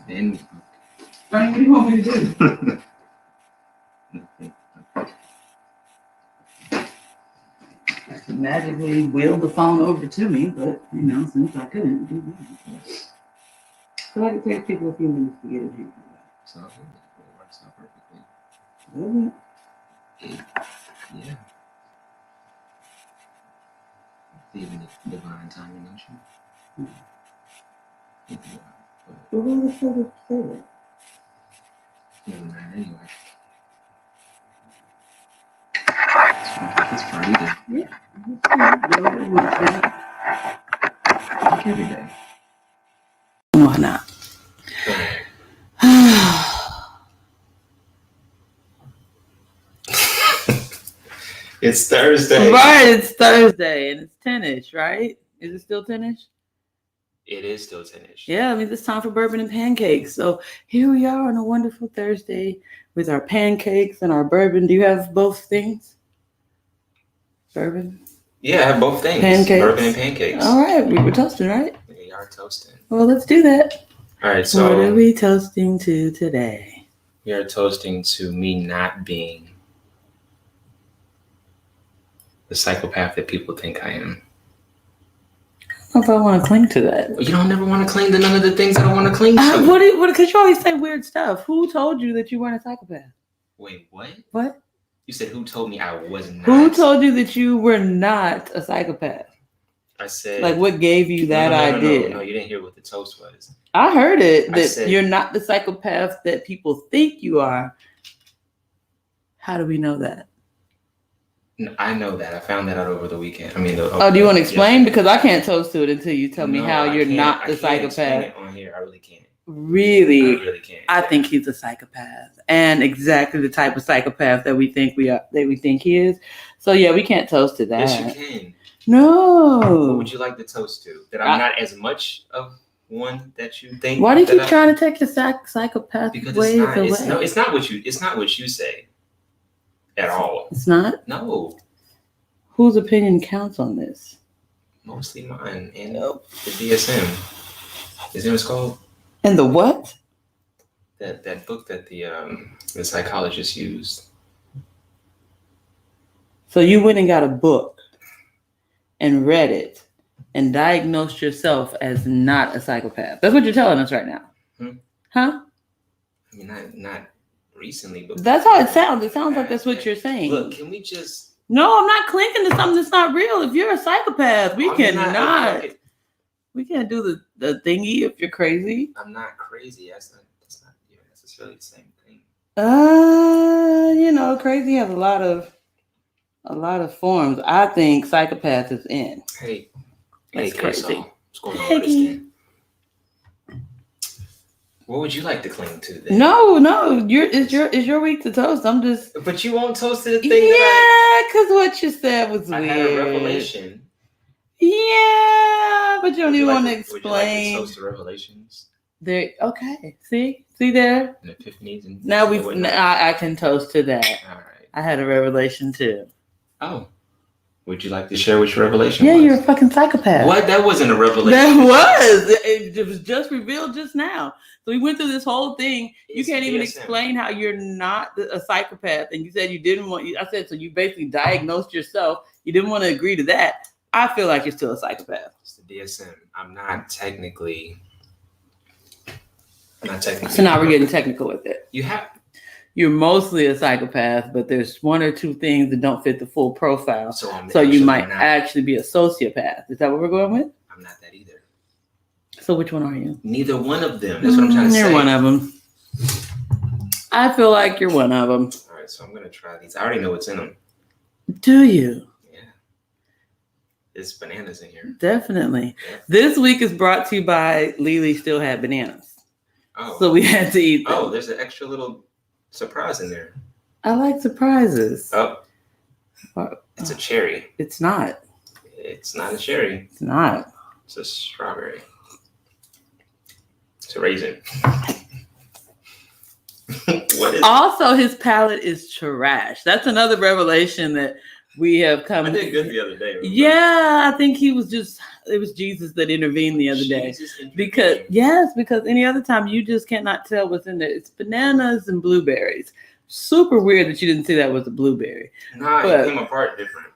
And what do you want me to do? I could magically wheel the phone over to me, but since I couldn't do that. So I could take people a few minutes to get it here. it's not good. It works out perfectly. Doesn't it? Yeah. Even the divine timing, don't you? But who the fuck would say that? Doesn't matter anyway. It's Friday day. Yeah. Like every day. Why not? It's Thursday. Right, it's Thursday and it's 10-ish, right? Is it still 10-ish? It is still 10-ish. Yeah, I mean, it's time for Bourbon and Pancakes. So here we are on a wonderful Thursday with our pancakes and our bourbon. Do you have both things? Bourbon? Yeah, I have both things. Pancakes. Bourbon and pancakes. All right, we were toasting, right? We are toasting. Well, let's do that. All right, so what are we toasting to today? We are toasting to me not being the psychopath that people think I am. I don't know if I want to cling to that. You don't never want to cling to none of the things I don't want to cling to. What? Because you always say weird stuff. Who told you that you weren't a psychopath? Wait, what? What? You said who told me I was not? Who told you that you were not a psychopath? I said... Like, what gave you that idea? No, you didn't hear what the toast was. I heard it, that you're not the psychopath that people think you are. How do we know that? I know that. I found that out over the weekend. Do you want to explain? Because I can't toast to it until you tell me how you're not the psychopath. I can't explain it on here. I really can't. Really? I really can't. I think he's a psychopath, and exactly the type of psychopath that we think he is. So yeah, we can't toast to that. Yes, you can. No. What would you like to toast to? That I'm not as much of one that you think. Why do you keep trying to take the psychopath ways away? It's not what you say. At all. It's not? No. Whose opinion counts on this? Mostly mine and the DSM. Is that what it's called? And the what? That book that the psychologist used. So you went and got a book and read it and diagnosed yourself as not a psychopath. That's what you're telling us right now. Huh? I mean, not recently, but that's how it sounds. It sounds like that's what you're saying. Look, can we just? No, I'm not clinging to something that's not real. If you're a psychopath, we cannot. We can't do the thingy if you're crazy. I'm not crazy. That's not necessarily the same thing. Crazy has a lot of forms. I think psychopath is in. Hey, crazy. What's going on with this thing? What would you like to cling to then? No, it's your week to toast. I'm just. But you won't toast to the thing. Yeah, because what you said was weird. I had a revelation. Yeah, but you don't even want to explain. Would you like to toast to revelations? There. Okay. See there. And epiphanies and now I can toast to that. All right. I had a revelation too. Oh. Would you like to share which revelation? Yeah, you're a fucking psychopath. What? That wasn't a revelation. That was. It was just revealed just now. So we went through this whole thing. You can't even explain how you're not a psychopath. And you said you didn't want. I said so. You basically diagnosed yourself. You didn't want to agree to that. I feel like you're still a psychopath. It's the DSM. I'm not technically. So now we're getting technical with it. You're mostly a psychopath, but there's one or two things that don't fit the full profile. So you might actually be a sociopath. Is that what we're going with? I'm not that either. So which one are you? Neither one of them. That's what I'm trying to say. You're one of them. I feel like you're one of them. All right, so I'm going to try these. I already know what's in them. Do you? Yeah. There's bananas in here. Definitely. Yeah. This week is brought to you by Lily Still Had Bananas. Oh. So we had to eat them. Oh, there's an extra little surprise in there. I like surprises. Oh. It's a cherry. It's not. It's not a cherry. It's not. It's a strawberry. It's a raisin. Also, his palate is trash. That's another revelation that We have come. I did good the other day. Remember? Yeah, I think it was Jesus that intervened the other day. Because any other time you just cannot tell what's in there. It's bananas and blueberries. Super weird that you didn't see that was a blueberry. Nah, it came apart different.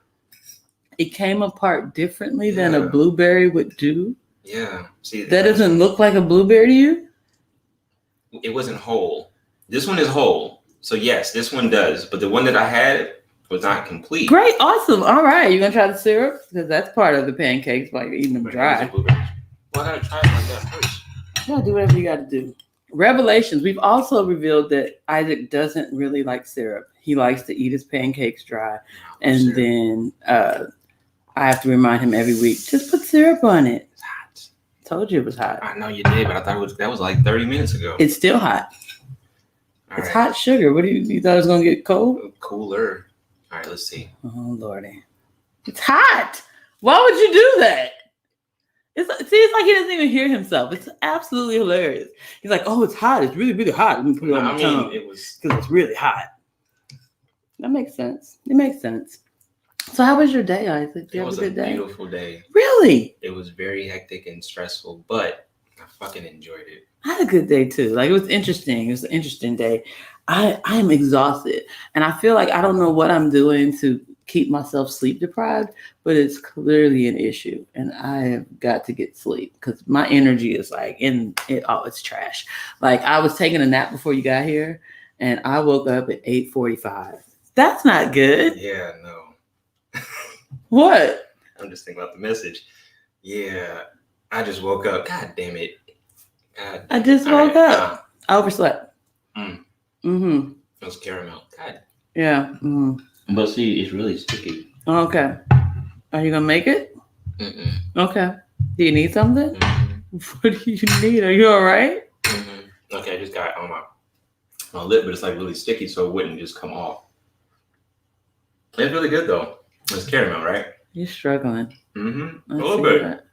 It came apart differently than a blueberry would do. Yeah. See, that doesn't look like a blueberry to you? It wasn't whole. This one is whole. So yes, this one does. But the one that I had was not complete. Great, awesome. All right, you gonna try the syrup? Because that's part of the pancakes while you're eating them dry. Well, I gotta try it like that first. Yeah, do whatever you gotta do. Revelations. We've also revealed that Isaac doesn't really like syrup. He likes to eat his pancakes dry. And then I have to remind him every week, just put syrup on it. It's hot. Told you it was hot. I know you did, but I thought that was like 30 minutes ago. It's still hot. It's hot sugar. What do you thought it was gonna get cold? Cooler. All right, let's see. Oh Lordy. It's hot. Why would you do that? It's like he doesn't even hear himself. It's absolutely hilarious. He's like, oh, it's hot. It's really, really hot. Let me put it on my tongue. It was because it's really hot. That makes sense. It makes sense. So how was your day, Isaac? Did you have a good day? It was a beautiful day. Really? It was very hectic and stressful, but I fucking enjoyed it. I had a good day too. Like, it was interesting. It was an interesting day. I am exhausted, and I feel like I don't know what I'm doing to keep myself sleep deprived, but it's clearly an issue, and I have got to get sleep because my energy is like it's trash. Like, I was taking a nap before you got here, and I woke up at 8:45. That's not good. Yeah, no. What? I'm just thinking about the message. Yeah, I just woke up. God damn it. I just woke up. I overslept. Mm-hmm. It was caramel. God. Yeah. Mm. But see, it's really sticky. Okay. Are you gonna make it? Mm-mm. Okay. Do you need something? Mm-hmm. What do you need? Are you all right? Mm-hmm. Okay, I just got it on my lip, but it's like really sticky, so it wouldn't just come off. It's really good though. It's caramel, right? You're struggling. Mm-hmm. A little bit. That.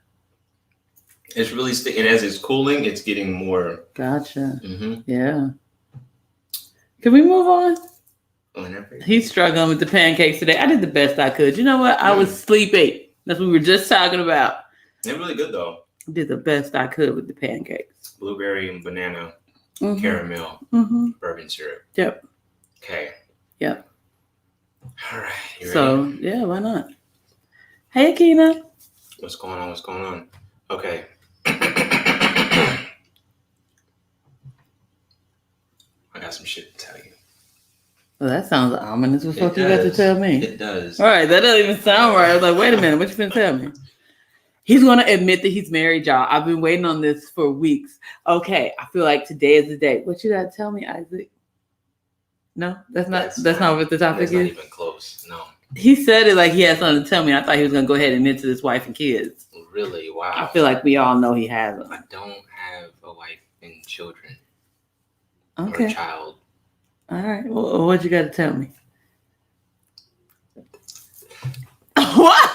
It's really sticky, and as it's cooling, it's getting more. Gotcha. Mm-hmm. Yeah. Can we move on? Whenever. He's struggling with the pancakes today. I did the best I could. You know what? I was sleepy. That's what we were just talking about. They're really good though. I did the best I could with the pancakes. Blueberry and banana, caramel, bourbon syrup. Yep. Okay. Yep. All right. So yeah, why not? Hey, Akina. What's going on? What's going on? Okay. I got some shit to tell you. Well, that sounds ominous. What the fuck you got to tell me? It does. All right, that doesn't even sound right. I was like, wait a minute, what you finna tell me? He's going to admit that he's married, y'all. I've been waiting on this for weeks. Okay, I feel like today is the day. What you got to tell me, Isaac? No, that's not what the topic is? Not even close, no. He said it like he had something to tell me. I thought he was going to go ahead and admit to his wife and kids. Really? Wow. I feel like we all know he has them. I don't have a wife and children. Okay. Or a child. All right. Well, what you got to tell me? What?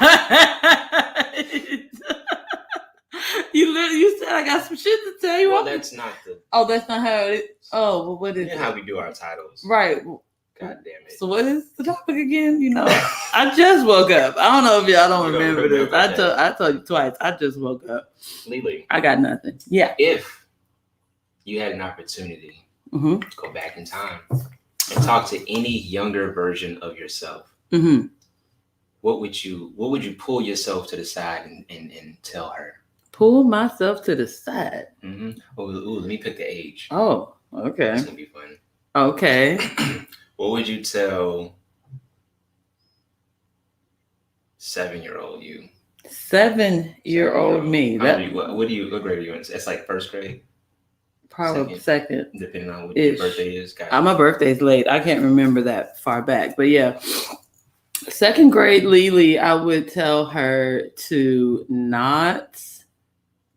You said I got some shit to tell you. Well, that's not the. Oh, that's not how it. Oh, well, what is it? How we do our titles. Right. God damn it. So what is the topic again? You know, I just woke up. I don't know if y'all don't remember this. I told you twice. I just woke up. Lily. I got nothing. Yeah. If you had an opportunity to go back in time and talk to any younger version of yourself, what would you pull yourself to the side and tell her? Pull myself to the side. Oh, let me pick the age. Oh, okay. That's gonna be fun. Okay. What would you tell 7-year-old you? 7-year-old me. What grade are you in? It's like first grade? Probably second. Depending on what your birthday is. My birthday's late. I can't remember that far back. But yeah. Second grade Lily, I would tell her to not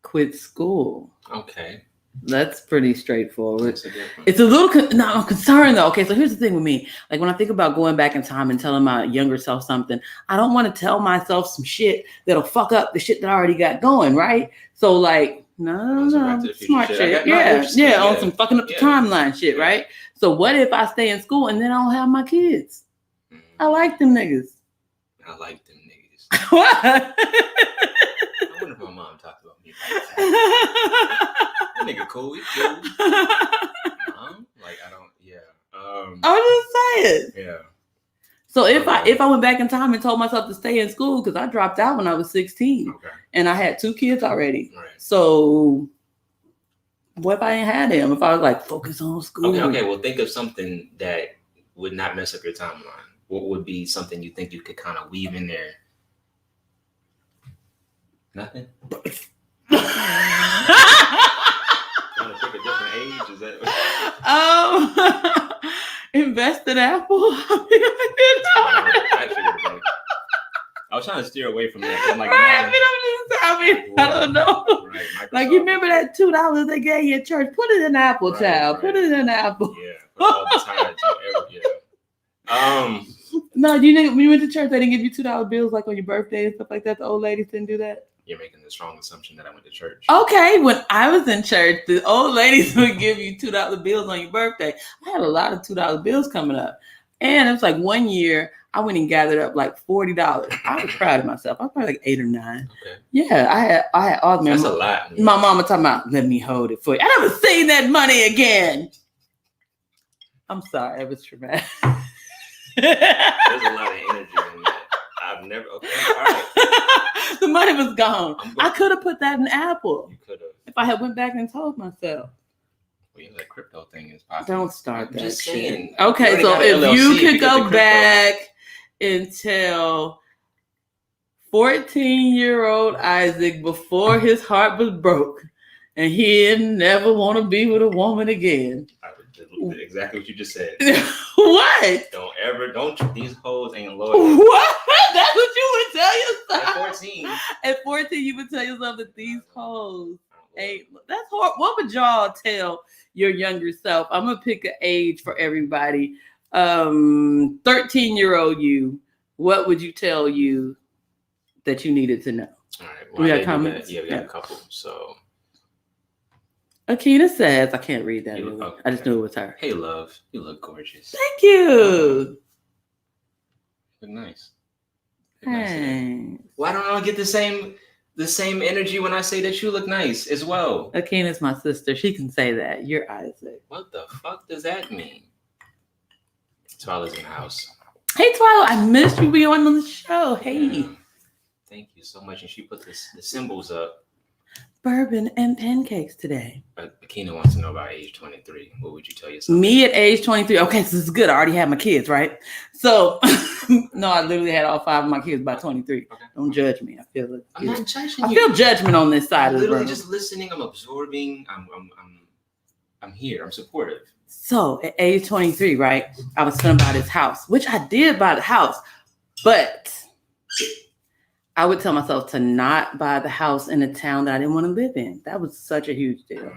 quit school. Okay. That's pretty straightforward. It's a little I'm concerned though. Okay, so here's the thing with me. Like, when I think about going back in time and telling my younger self something, I don't want to tell myself some shit that'll fuck up the shit that I already got going, right? So like, no, smart shit. Yeah, on some fucking up the timeline shit, right? So what if I stay in school and then I don't have my kids? I like them niggas. I like them niggas. What? I wonder if my mom talked about me. That nigga cool. He cool. Mom? Like, I don't, yeah. I'm just saying. Yeah. So if I went back in time and told myself to stay in school, because I dropped out when I was 16, and I had 2 kids already. Right. So what if I ain't had them? If I was like, focus on school. Okay. Well, think of something that would not mess up your timeline. What would be something you think you could kind of weave in there? Nothing? Trying to pick a different age? Is that invest in Apple. I was trying to steer away from that. I'm like, right, I don't know. Right, like, you remember that $2 they gave you at church? Put it in Apple, child. Right. Put it in Apple. Yeah, for all the time you ever get. No, when you went to church, they didn't give you $2 bills like on your birthday and stuff like that. The old ladies didn't do that. You're making the strong assumption that I went to church. Okay, when I was in church, the old ladies would give you $2 bills on your birthday. I had a lot of $2 bills coming up, and it was like one year I went and gathered up like $40. I was proud of myself. I was probably like 8 or 9. Okay. Yeah, I had all the. That's a lot. My mama talking about, let me hold it for you. I never seen that money again. I'm sorry, it was traumatic. There's a lot of energy in that. I've never. Okay, all right. The money was gone. I could have put that in Apple. You could have. If I had went back and told myself. Well, that crypto thing is possible. Don't start that. Just saying. Okay, so if you could go back and tell 14-year-old Isaac before his heart was broke and he didn't never want to be with a woman again. Exactly what you just said. What? These hoes ain't loyal. What? That's what you would tell yourself. At 14. At 14, you would tell yourself that these hoes ain't. That's hard. What would y'all tell your younger self? I'm going to pick an age for everybody. 13-year-old you, what would you tell you that you needed to know? All right. We got comments? Yeah, we got a couple. So. Akina says, I can't read that. Okay. I just knew it was her. Hey, love. You look gorgeous. Thank you. Look nice. Hey. Why don't I get the same energy when I say that you look nice as well? Akina's my sister. She can say that. You're Isaac. What the fuck does that mean? Twyla's in the house. Hey, Twyla. I missed you being on the show. Hey. Yeah. Thank you so much. And she put the symbols up. Bourbon and pancakes today. Akina wants to know about age 23. What would you tell yourself? Me at age 23. Okay, so this is good. I already had my kids, right? So, no, I literally had all 5 of my kids by 23. Okay. Don't judge me. I feel it. I'm not judging you. I feel judgment on this side of the room. I'm literally just listening. I'm absorbing. I'm here. I'm supportive. So, at age 23, right, I was going to buy this house, which I did buy the house, but I would tell myself to not buy the house in a town that I didn't want to live in. That was such a huge deal.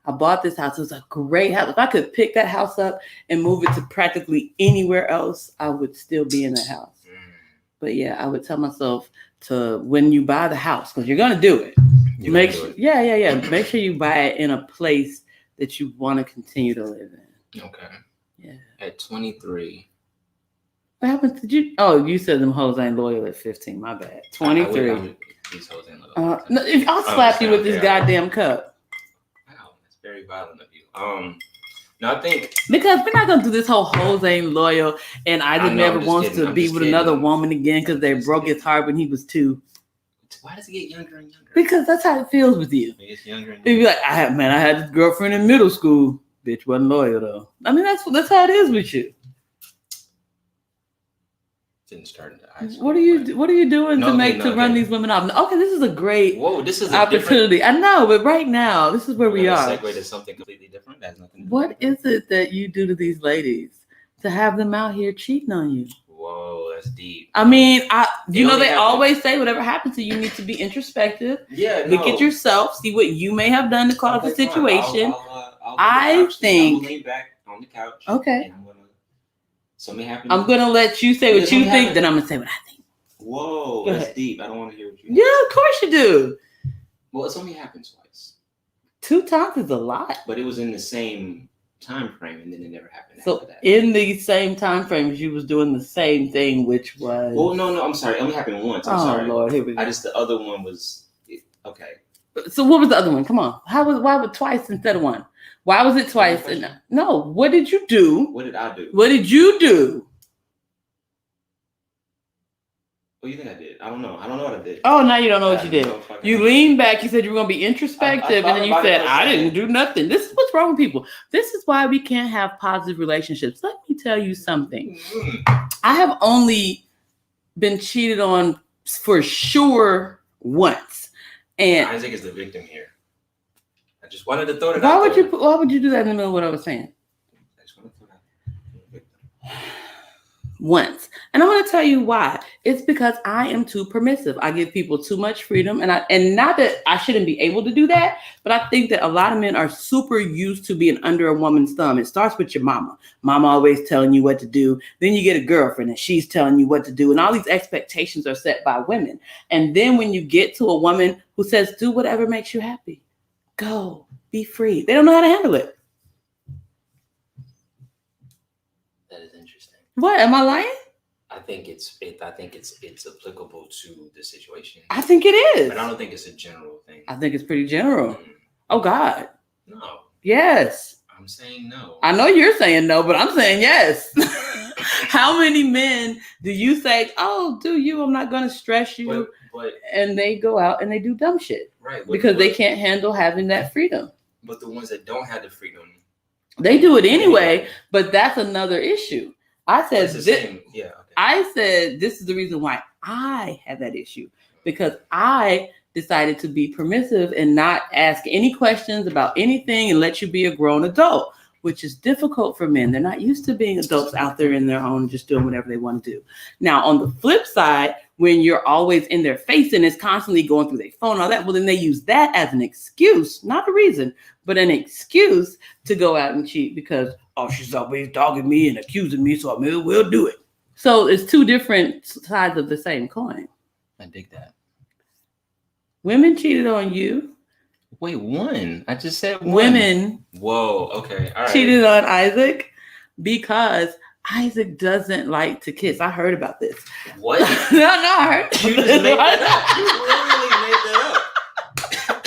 I bought this house. It was a great house. If I could pick that house up and move it to practically anywhere else, I would still be in that house. But yeah, I would tell myself to, when you buy the house, because you're going to do it. Make sure you buy it in a place that you want to continue to live in. Okay. Yeah. At 23. What happened? You said them hoes ain't loyal at 15. My bad. 23. These hoes ain't loyal. No, I'll slap you with this goddamn cup. Wow, that's very violent of you. No, I think because we're not gonna do this whole hoes ain't loyal, and Isaac never wants to be with another woman again because they broke his heart when he was 2. Why does it get younger and younger? Because that's how it feels with you. It gets younger and younger. You'd be like, I had this girlfriend in middle school. Bitch wasn't loyal though. I mean, that's how it is with you. Didn't start into high school. What are you doing to run these women off? Okay, this is a great opportunity. I know, but right now, this is where we are. Segue to something completely different. That has nothing to do What is it that you do to these ladies to have them out here cheating on you? Whoa, that's deep. I mean, they always say whatever happens to you, you need to be introspective. Yeah, look at yourself, see what you may have done to cause the situation. I think. I'll lay back on the couch. Okay. And something happened. I'm gonna let you say what you think, then I'm gonna say what I think. Whoa, that's deep. I don't want to hear what you. Yeah, of course you do. Well, it's only happened twice. 2 times is a lot. But it was in the same time frame, and then it never happened so after that. In the same time frame, you was doing the same thing, which was... Well, no, I'm sorry. It only happened once. I'm sorry. Lord, here we go. The other one was... Okay. So what was the other one? Come on. Why was twice instead of one? Why was it twice? No, what did you do? What did I do? What did you do? What do you think I did? I don't know what I did. Oh, now you don't know what you did. You leaned back. You said you were going to be introspective, and then you said, I didn't do nothing. This is what's wrong with people. This is why we can't have positive relationships. Let me tell you something. I have only been cheated on for sure once. And Isaac is the victim here. I just wanted to throw it out there. Why would you do that in the middle of what I was saying? I just want to throw it out there. Once. And I'm going to tell you why. It's because I am too permissive. I give people too much freedom. And not that I shouldn't be able to do that, but I think that a lot of men are super used to being under a woman's thumb. It starts with your mama. Mama always telling you what to do. Then you get a girlfriend and she's telling you what to do. And all these expectations are set by women. And then when you get to a woman who says, do whatever makes you happy, go, be free. They don't know how to handle it. That is interesting. What? Am I lying? I think it's applicable to the situation. I think it is. But I don't think it's a general thing. I think it's pretty general. Oh, God. No. Yes. I'm saying no. I know you're saying no, but I'm saying yes. How many men do you say, oh, do you? I'm not going to stress you. But and they go out and they do dumb shit. Right. Because they can't handle having that freedom. But the ones that don't have the freedom. They do it anyway, but that's another issue. I said Yeah. Okay. I said this is the reason why I have that issue. Because I decided to be permissive and not ask any questions about anything and let you be a grown adult, which is difficult for men. They're not used to being adults out there in their own, just doing whatever they want to do. Now, on the flip side, when you're always in their face and it's constantly going through their phone and all that, well, then they use that as an excuse, not a reason, but an excuse to go out and cheat because, oh, she's always dogging me and accusing me, so I may as well do it. So it's two different sides of the same coin. I dig that. Women cheated on you. Wait, one? I just said one. Women. Whoa, okay. All right. Cheated on Isaac because Isaac doesn't like to kiss. I heard about this. What? No, I heard. You just made that up. You literally made that up.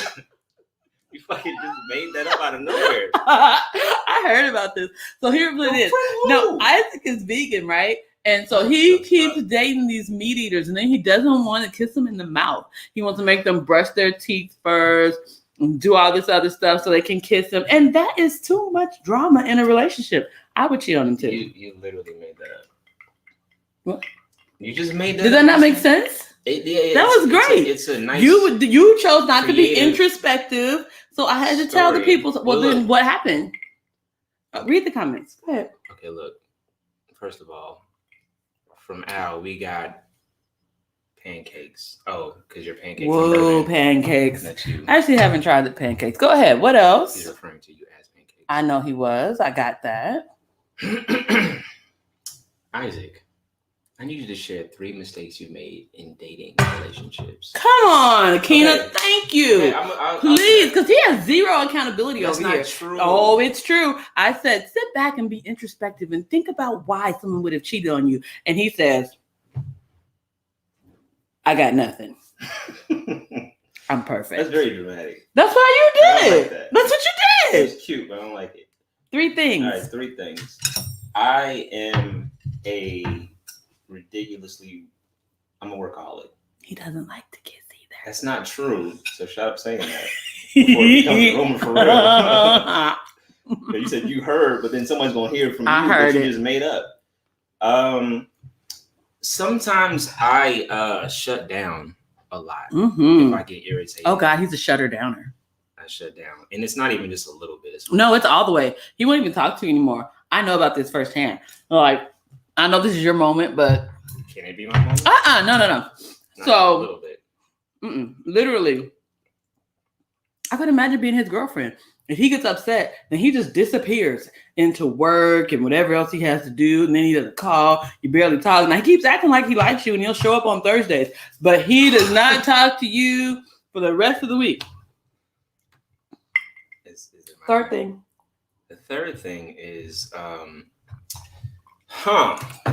You fucking just made that up out of nowhere. I heard about this. So here's what it is. No, Isaac is vegan, right? And so he keeps dating these meat eaters, and then he doesn't want to kiss them in the mouth. He wants to make them brush their teeth first and do all this other stuff so they can kiss him. And that is too much drama in a relationship. I would cheat on him too. You literally made that up. What? You just made that up. Did that not make sense? That was great. It's a nice. You chose not to be introspective, so I had to tell the people. Well, then what happened? Read the comments. Go ahead. Okay, look. First of all, from Al, we got pancakes. Oh, because you're pancakes. Whoa, pancakes. I actually haven't tried the pancakes. Go ahead. What else? He's referring to you as pancakes. I know he was. I got that. Isaac, I need you to share 3 mistakes you made in dating relationships. Come on, Keena. Okay. Thank you. Okay, please, because he has zero accountability over here. That's not true. Oh, it's true. I said, sit back and be introspective and think about why someone would have cheated on you. And he says, I got nothing. I'm perfect. That's very dramatic. That's why you did. Like that. That's what you did. It's cute, but I don't like it. 3 things. All right, 3 things. I am I'm a workaholic. He doesn't like to kiss either. That's not true. So shut up saying that. Before it becomes a rumor for real. You said you heard, but then someone's gonna hear from you that you just made up. Sometimes I shut down a lot if I get irritated. Oh God, he's a shutter downer. I shut down, and it's not even just a little bit. No, it's all the way. He won't even talk to you anymore. I know about this firsthand. Like, I know this is your moment, but can it be my moment? No. Not so a little bit. Literally, I could imagine being his girlfriend. If he gets upset, then he just disappears into work and whatever else he has to do. And then he doesn't call. You barely talk. Now he keeps acting like he likes you and he'll show up on Thursdays, but he does not talk to you for the rest of the week. Third thing. The third thing is, I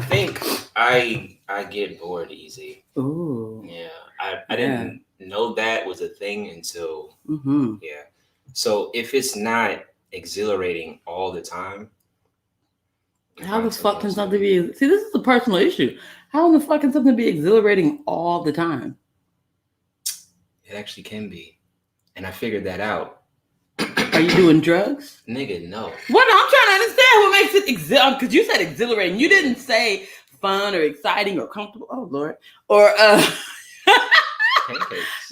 think I get bored easy. Ooh. Yeah, I didn't know that was a thing until yeah. So if it's not exhilarating all the time, how the fuck can something be? See, this is a personal issue. How in the fuck can something be exhilarating all the time? It actually can be, and I figured that out. Are you doing drugs? Nigga, no. What? I'm trying to understand what makes it because you said exhilarating. You didn't say fun or exciting or comfortable. Oh Lord. Or pancakes.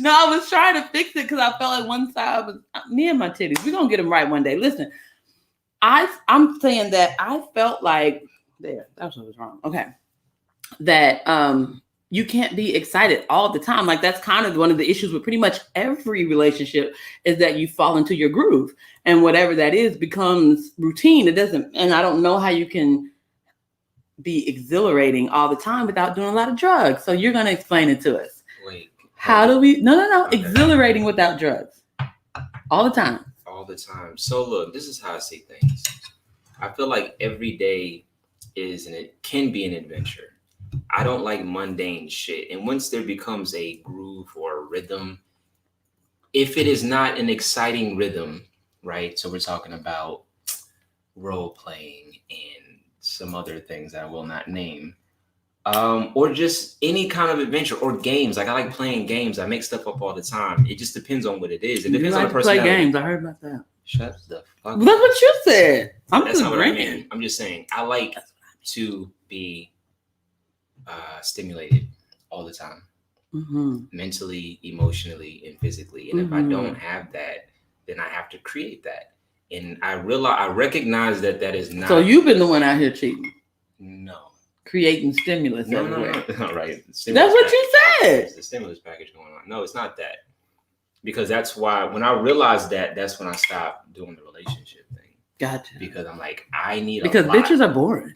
No, I was trying to fix it because I felt like one side was me and my titties. We're gonna get them right one day. Listen, I'm saying that I felt like that's what was wrong. Okay. That you can't be excited all the time. Like that's kind of one of the issues with pretty much every relationship is that you fall into your groove and whatever that is becomes routine. It doesn't, and I don't know how you can be exhilarating all the time without doing a lot of drugs. So you're going to explain it to us. Wait. How do we, no, okay. Exhilarating without drugs. All the time. All the time. So look, this is how I see things. I feel like every day can be an adventure. I don't like mundane shit. And once there becomes a groove or a rhythm, if it is not an exciting rhythm, right? So we're talking about role playing and some other things I will not name, or just any kind of adventure or games. Like I like playing games. I make stuff up all the time. It just depends on what it is. It depends on the personality. Play games. I heard about that. Shut the fuck up. That's what you said. That's not what I mean. I'm just saying I like to be stimulated all the time, mentally, emotionally, and physically. And if I don't have that, then I have to create that. And I recognize that is not. So you've been the one out here cheating. No. Creating stimulus. No. Right. That's what you said. The stimulus package going on. No, it's not that. Because that's why when I realized that's when I stopped doing the relationship thing. Gotcha. Because I'm like, I need because bitches are boring.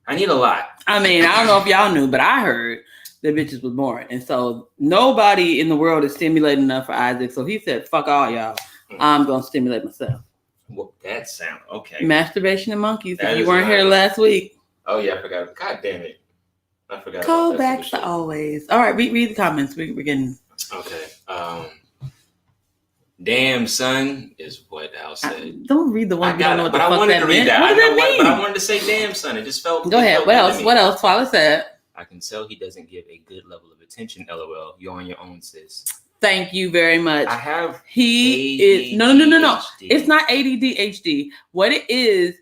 I need a lot. I mean, I don't know if y'all knew, but I heard that bitches was boring. And so nobody in the world is stimulating enough for Isaac. So he said, fuck all y'all. I'm going to stimulate myself. Well, that sounds okay. Masturbation and monkeys. If you weren't here last week. Oh, yeah, I forgot. God damn it. I forgot. Call back to always. All right, read the comments. We're getting. Okay. Damn, son, is what Al said. Don't read the one. But I wanted to read that. What does that mean? But I wanted to say damn, son. It just felt. Go ahead. What else? What else? Follow said. I can tell he doesn't give a good level of attention. LOL. You're on your own, sis. Thank you very much. I have. He is no. It's not ADHD. What it is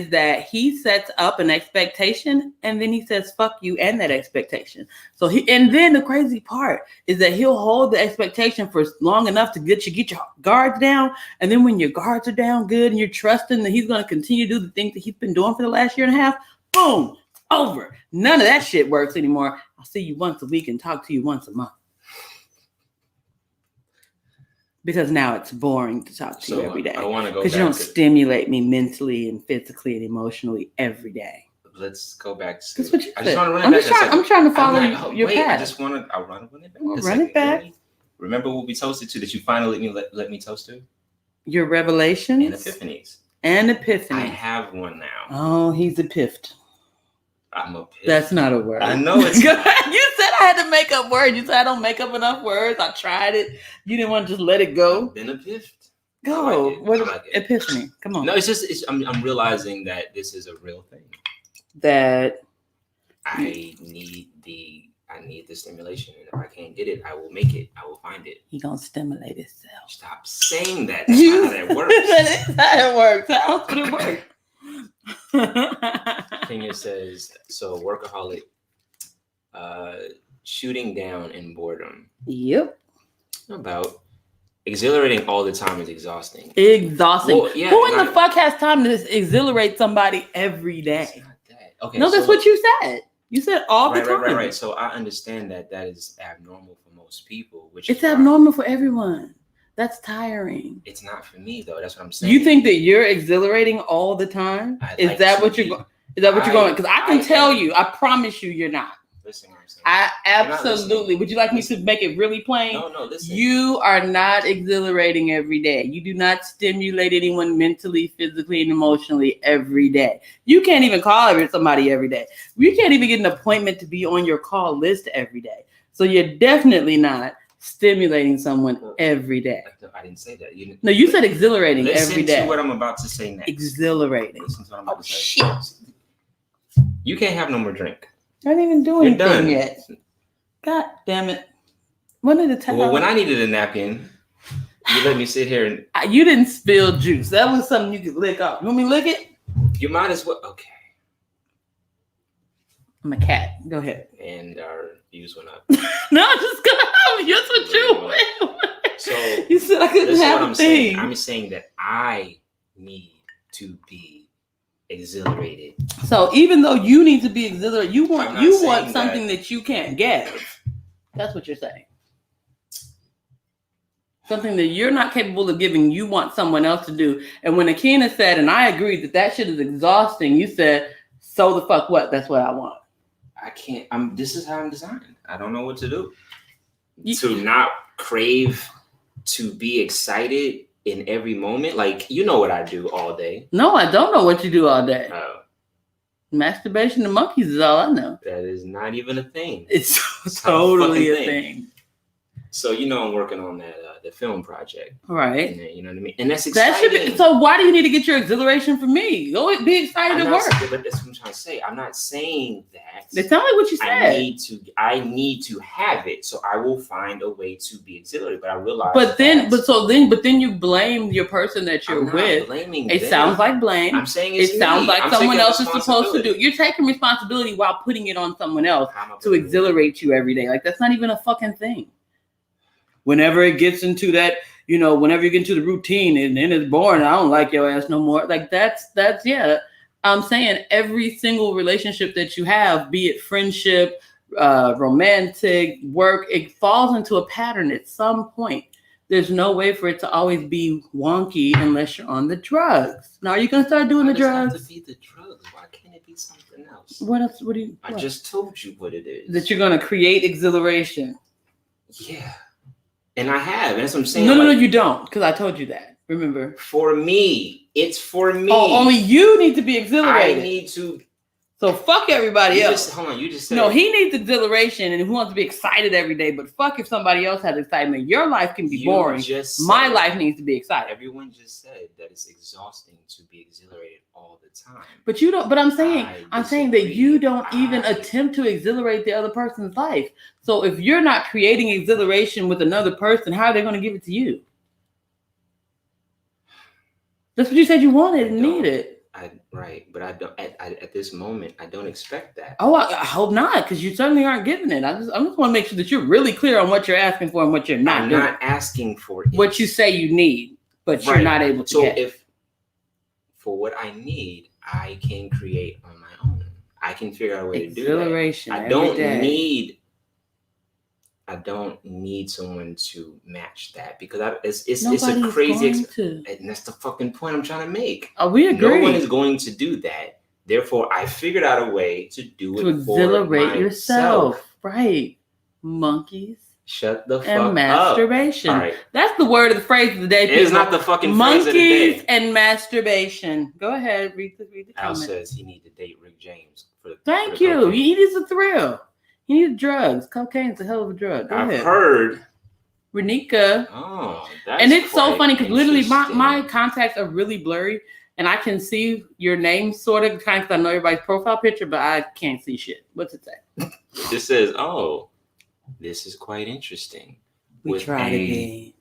that he sets up an expectation and then he says fuck you and that expectation. So and then the crazy part is that he'll hold the expectation for long enough to get your guards down, and then when your guards are down good and you're trusting that he's going to continue to do the things that he's been doing for the last year and a half, boom, over. None of that shit works anymore. I'll see you once a week and talk to you once a month. Because now it's boring to talk to you every day. I want to go because you don't stimulate me mentally and physically and emotionally every day. Let's go back to. That's what you I said. just want to run it back. I'm trying to follow your path. I just want to. I'll run it back. Run it back. Remember what we toasted to that you finally let me toast to? Your revelations and epiphanies. I have one now. Oh, he's epiphany. I'm epiphany. That's not a word. I know it's. You said I had to make up words. You said I don't make up enough words. I tried it. You didn't want to just let it go. I've been epiphany. Go. What like epiphany? Come on. No, I'm realizing that this is a real thing. That I need the stimulation, and if I can't get it, I will make it. I will find it. He gonna stimulate himself. Stop saying that. That's not how that works. That is how it works. How else would it work? Kenya says, so workaholic, shooting down in boredom. Yep. About exhilarating all the time is exhausting. Well, yeah, who in the fuck has time to exhilarate somebody every day? It's not that. Okay. No, that's what you said. You said all the time. Right. So I understand that is abnormal for most people. It's abnormal for everyone. That's tiring. It's not for me though. That's what I'm saying. You think that you're exhilarating all the time? Is that what you're going? Because I can tell you, I promise you, you're not. Listen what I'm saying. I absolutely. Would you like me to make it really plain? No, listen. You are not exhilarating every day. You do not stimulate anyone mentally, physically, and emotionally every day. You can't even call somebody every day. You can't even get an appointment to be on your call list every day. So you're definitely not stimulating someone every day. I didn't say that. You said exhilarating every day. Listen to what I'm about to say next. Exhilarating. Listen to what I'm about to say. Shit. You can't have no more drink. I didn't even do anything yet. God damn it. When did it tell? Well, when I needed a napkin, you let me sit here and... You didn't spill juice. That was something you could lick off. You want me to lick it? You might as well. Okay. I'm a cat. Go ahead. And our views went up. No, just go. That's what you went. So you said I couldn't have a thing. Saying. I'm saying that I need to be exhilarated. So even though you need to be exhilarated, you want something that you can't get. That's what you're saying. Something that you're not capable of giving, you want someone else to do. And when Akina said, and I agreed that shit is exhausting, you said, so the fuck what? That's what I want. I can't. This is how I'm designed. I don't know what to do. To not crave, to be excited in every moment. Like, you know what I do all day. No, I don't know what you do all day. Oh. Masturbation to monkeys is all I know. That is not even a thing. It's totally a thing. So, I'm working on that the film project. Right. And, you know what I mean? And that's exciting. So why do you need to get your exhilaration from me? Go be excited to work. But that's what I'm trying to say. I'm not saying that. That's not what you said. I need to have it. So I will find a way to be exhilarated. But I realize But then you blame your person that you're with. Blaming it them. Sounds like blame. I'm saying it sounds like someone else is supposed to do it. You're taking responsibility while putting it on someone else to exhilarate you every day. Like, that's not even a fucking thing. Whenever it gets into that, whenever you get into the routine and then it's boring, I don't like your ass no more. Like that's yeah. I'm saying every single relationship that you have, be it friendship, romantic, work, it falls into a pattern at some point. There's no way for it to always be wonky unless you're on the drugs. Now, are you gonna start doing the drugs? It have to be the drugs. Why can't it be something else? What else? What do you? I just told you what it is. That you're gonna create exhilaration. Yeah. And I have. That's what I'm saying. No, you don't. Because I told you that. Remember? For me. It's for me. Oh, only you need to be exhilarated. I need to. So fuck everybody else. Hold on. You just said. No, he needs exhilaration and he wants to be excited every day. But fuck if somebody else has excitement. Your life can be boring. My life needs to be exciting. Everyone just said that it's exhausting to be exhilarated all the time. But you don't. But I'm saying that you don't even attempt to exhilarate the other person's life. So if you're not creating exhilaration with another person, how are they going to give it to you? That's what you said you wanted and needed. Right, but I don't. At this moment, I don't expect that. Oh, I hope not, because you certainly aren't giving it. I just want to make sure that you're really clear on what you're asking for and what you're not doing. I'm not asking for it. What you say you need, but you're not able to get. So if for what I need, I can create on my own. I can figure out a way to do that. Exhilaration. I don't need someone to match that because it's a crazy. And that's the fucking point I'm trying to make. Oh, we agree. No one is going to do that. Therefore, I figured out a way to do it to exhilarate yourself. Right, monkeys. Shut the fuck and masturbation. Up. Right. That's the word of the phrase of the day. It is not the fucking phrase of the day. Monkeys and masturbation. Go ahead, read the Al comment. says he needs to date Rick James. Thank you. He needs a thrill. He needs drugs. Cocaine's a hell of a drug. Go ahead. I've heard. Renika. Oh, that's and it's so funny because literally my contacts are really blurry and I can see your name sort of kind of because I know everybody's profile picture, but I can't see shit. What's it say? It says, "Oh, this is quite interesting." We try to be.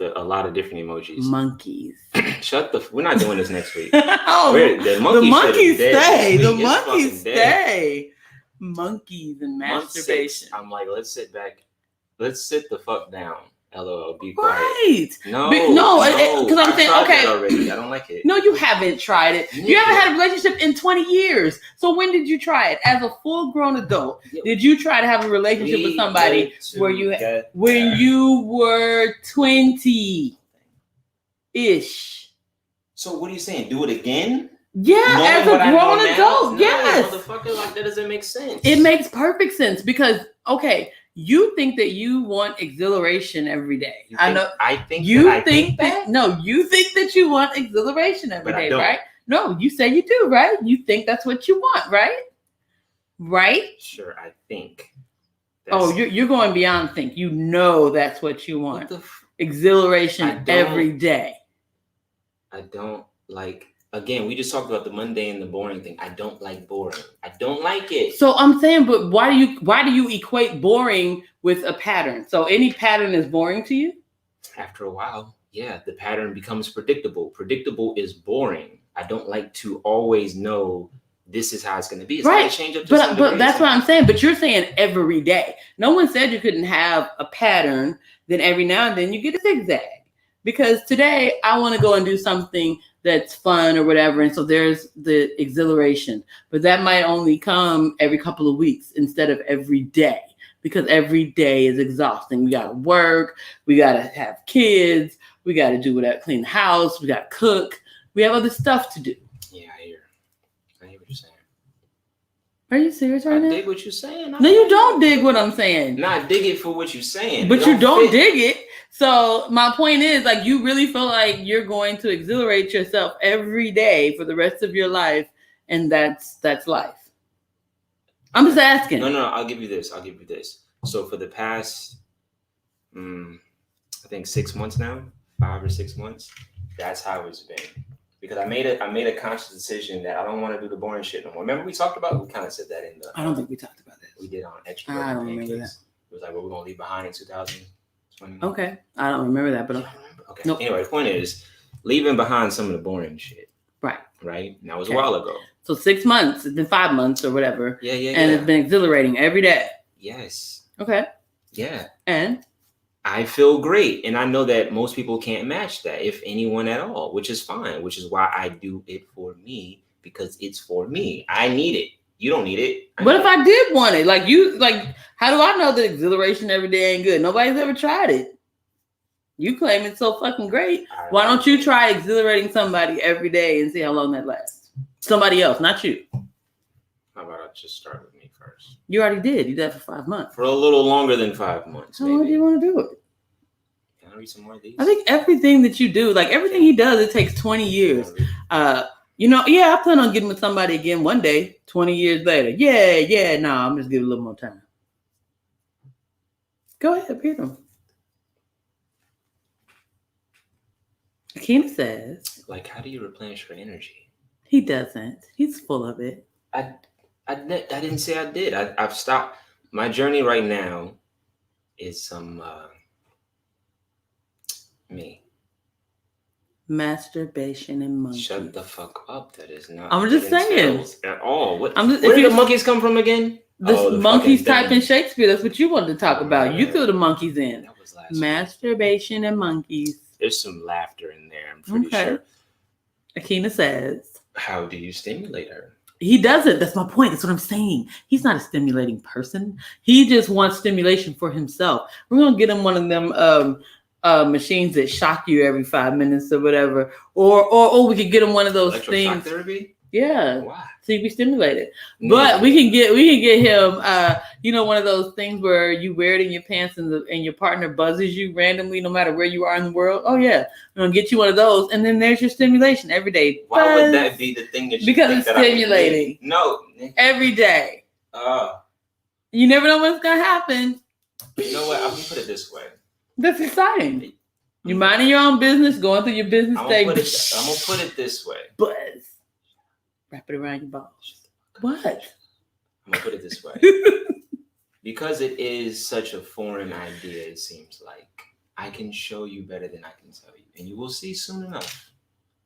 A lot of different emojis. Monkeys. We're not doing this next week. The monkeys stay. The monkeys stay. Monkeys and masturbation. I'm like, let's sit back. Let's sit the fuck down. LOL. Be quiet. Right. No. Because I'm saying, okay. Already. I don't like it. No, you haven't tried it. You haven't had a relationship in 20 years. So when did you try it? As a full-grown adult, did you try to have a relationship with somebody when you were 20-ish? So what are you saying? Do it again? Yeah, as a grown adult, yes. Motherfucker, like that doesn't make sense. It makes perfect sense because, okay, you think that you want exhilaration every day. I think you think that. No, you think that you want exhilaration every day, right? No, you say you do, right? You think that's what you want, right? Right? Sure, I think. You're going beyond think. You know that's what you want. Exhilaration every day. I don't like. Again, we just talked about the mundane and the boring thing. I don't like boring. I don't like it. So I'm saying, but why do you equate boring with a pattern? So any pattern is boring to you? After a while, yeah, the pattern becomes predictable. Predictable is boring. I don't like to always know this is how it's going to be. It's right. Change up to but that's what I'm saying. But you're saying every day. No one said you couldn't have a pattern. Then every now and then you get a zigzag. Because today I want to go and do something that's fun or whatever. And so there's the exhilaration. But that might only come every couple of weeks instead of every day. Because every day is exhausting. We got to work. We got to have kids. We got to do whatever, clean the house. We got to cook. We have other stuff to do. Yeah, I hear what you're saying. Are you serious right now? I dig what you're saying. No, you don't dig what I'm saying. No, I dig it for what you're saying. But you don't dig it. So my point is, like, you really feel like you're going to exhilarate yourself every day for the rest of your life, and that's life. I'm just asking. No, I'll give you this. So for the past, I think 6 months now, 5 or 6 months, that's how it's been. Because I made a conscious decision that I don't want to do the boring shit no more. Remember we talked about? We kind of said that in the. I don't think we talked about that. We did on extra. I don't remember that. It was like what we're gonna leave behind in 2020. Okay, I don't remember that, but okay. Nope. Anyway, the point is leaving behind some of the boring shit. Right. Right. And that was a while ago. So 6 months. It's been 5 months or whatever. Yeah. And it's been exhilarating every day. Yes. Okay. Yeah. And I feel great. And I know that most people can't match that, if anyone at all, which is fine, which is why I do it for me, because it's for me. I need it. You don't need it. What if I did want it? How do I know that exhilaration every day ain't good? Nobody's ever tried it. You claim it's so fucking great. Why don't you try exhilarating somebody every day and see how long that lasts? Somebody else, not you. How about I just start with me first? You already did. You did that for 5 months. For a little longer than 5 months. How long do you want to do it? Can I read some more of these? I think everything that you do, like everything he does, it takes 20 years. I plan on getting with somebody again one day, 20 years later. I'm just give it a little more time. Go ahead, read them. Akina says, like, how do you replenish your energy? He doesn't. He's full of it. I didn't say I did. I've stopped. My journey right now is some me. Masturbation and monkeys. Shut the fuck up. That is not. I'm just saying. At all. Where did the monkeys come from again? The monkeys type in Shakespeare. That's what you wanted to talk about. You threw the monkeys in. That was last Masturbation and monkeys. There's some laughter in there, I'm pretty sure. Akina says, how do you stimulate her? He doesn't. That's my point. That's what I'm saying. He's not a stimulating person. He just wants stimulation for himself. We're going to get him one of them machines that shock you every 5 minutes or whatever. Or we could get him one of those things. Electroshock therapy? Yeah. Why? So you be stimulated. But we can get him one of those things where you wear it in your pants and your partner buzzes you randomly no matter where you are in the world. Oh yeah. We're gonna get you one of those, and then there's your stimulation every day. Why would that be the thing that you because think it's that stimulating? No. Every day. You never know what's gonna happen. You know what? I'm gonna put it this way. That's exciting. You minding your own business, going through your business day. I'm gonna put it this way. Buzz. Wrap it around your balls. What? I'm gonna put it this way. Because it is such a foreign idea, it seems like I can show you better than I can tell you. And you will see soon enough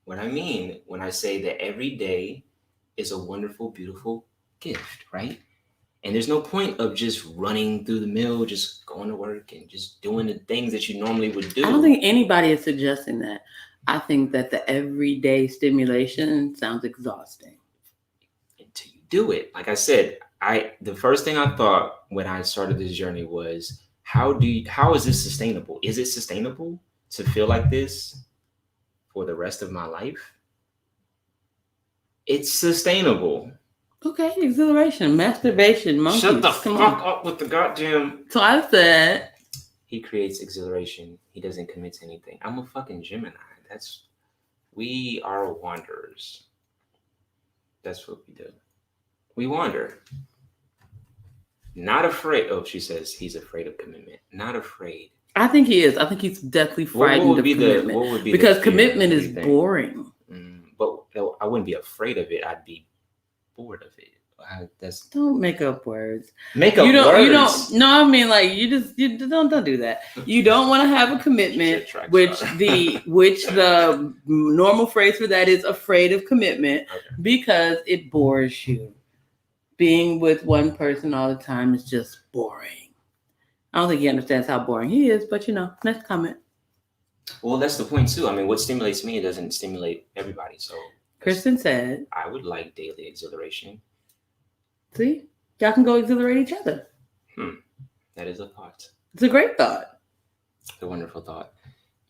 what I mean when I say that every day is a wonderful, beautiful gift, right? And there's no point of just running through the mill, just going to work and just doing the things that you normally would do. I don't think anybody is suggesting that. I think that the everyday stimulation sounds exhausting. Until you do it. Like I said, the first thing I thought when I started this journey was, how is this sustainable? Is it sustainable to feel like this for the rest of my life? It's sustainable. Okay, exhilaration, masturbation, monkeys. Shut the fuck up with the goddamn. So I said he creates exhilaration. He doesn't commit to anything. I'm a fucking Gemini. We are wanderers. That's what we do. We wander. Not afraid. Oh, she says he's afraid of commitment. Not afraid. I think he is. I think he's deathly frightened of commitment. Because commitment is boring. But I wouldn't be afraid of it. I'd be bored of it. Don't make up words. Make up words. You don't. No, I mean like you don't do that. You don't want to have a commitment, which the normal phrase for that is afraid of commitment, because it bores you. Being with one person all the time is just boring. I don't think he understands how boring he is, but next comment. Well, that's the point too. I mean, what stimulates me doesn't stimulate everybody. So Kristen said, I would like daily exhilaration. See? Y'all can go exhilarate each other. That is a thought. It's a great thought. A wonderful thought.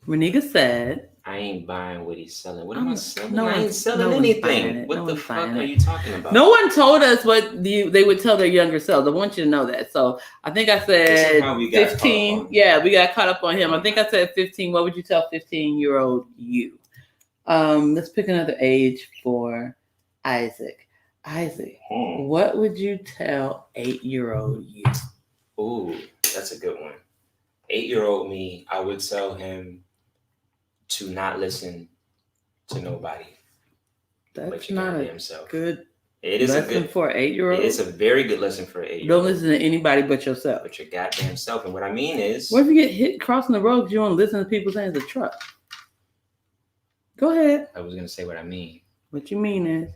Reniga said, I ain't buying what he's selling. What am I selling? I ain't selling anything. What the fuck are you talking about? No one told us what they would tell their younger selves. I want you to know that. So I think I said 15. Yeah, we got caught up on him. I think I said 15. What would you tell 15-year-old you? Let's pick another age for Isaac. Isaac, what would you tell 8-year-old you? Ooh, that's a good one. 8-year-old me, I would tell him to not listen to nobody. That's not a good It is lesson for an 8-year-old. It's a very good lesson for an 8-year-old. Don't listen to anybody but yourself. But your goddamn self. And what I mean is, what if you get hit crossing the road because you don't listen to people saying it's a truck? Go ahead. I was going to say what I mean. What you mean is?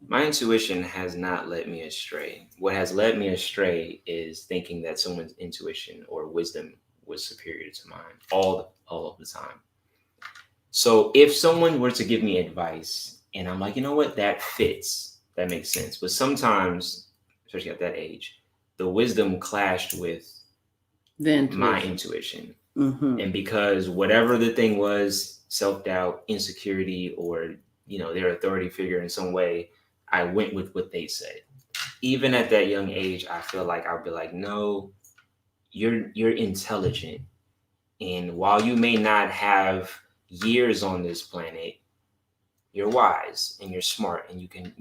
My intuition has not led me astray. What has led me astray is thinking that someone's intuition or wisdom was superior to mine all of the time. So if someone were to give me advice and I'm like, you know what, that fits, that makes sense. But sometimes, especially at that age, the wisdom clashed with my intuition. Mm-hmm. And because whatever the thing was, self-doubt, insecurity, or their authority figure in some way, I went with what they said. Even at that young age, I feel like I'll be like, no, you're intelligent. And while you may not have years on this planet, you're wise and you're smart and you can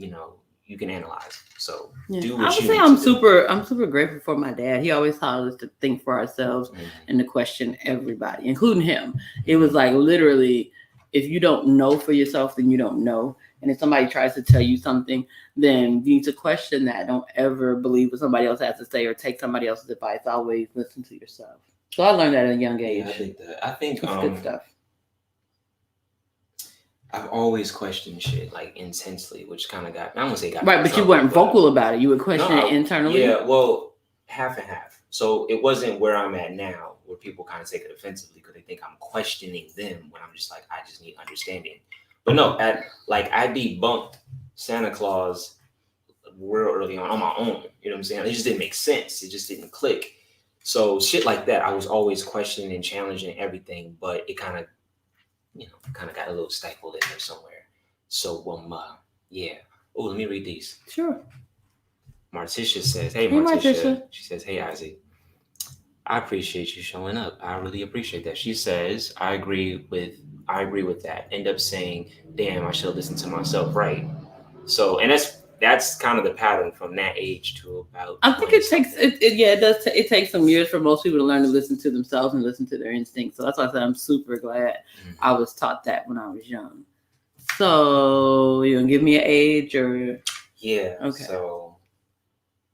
analyze. So do what you need I'm to do. I'm super grateful for my dad. He always taught us to think for ourselves and to question everybody, including him. It was like literally, if you don't know for yourself, then you don't know. And if somebody tries to tell you something, then you need to question that. Don't ever believe what somebody else has to say or take somebody else's advice. Always listen to yourself. So I learned that at a young age. Yeah, I think it's good stuff. I've always questioned shit like intensely, which kind of got, I don't want to say got right, but you weren't vocal about it. You would question it internally. Yeah, well, half and half. So it wasn't where I'm at now, where people kind of take it offensively because they think I'm questioning them when I'm just like, I just need understanding. But no, I debunked Santa Claus real early on my own. You know what I'm saying? It just didn't make sense. It just didn't click. So shit like that, I was always questioning and challenging everything, but it kind of got a little stifled in there somewhere. So, yeah. Oh, let me read these. Sure. Marticia says, hey, Marticia. She says, hey, Isaac. I appreciate you showing up. I really appreciate that. She says, I agree with that. End up saying, damn, I should have listened to myself, right? So, and that's kind of the pattern from that age to about. I think it takes it takes some years for most people to learn to listen to themselves and listen to their instincts. So that's why I said I'm super glad I was taught that when I was young. So you gonna give me an age or? Yeah. Okay. So.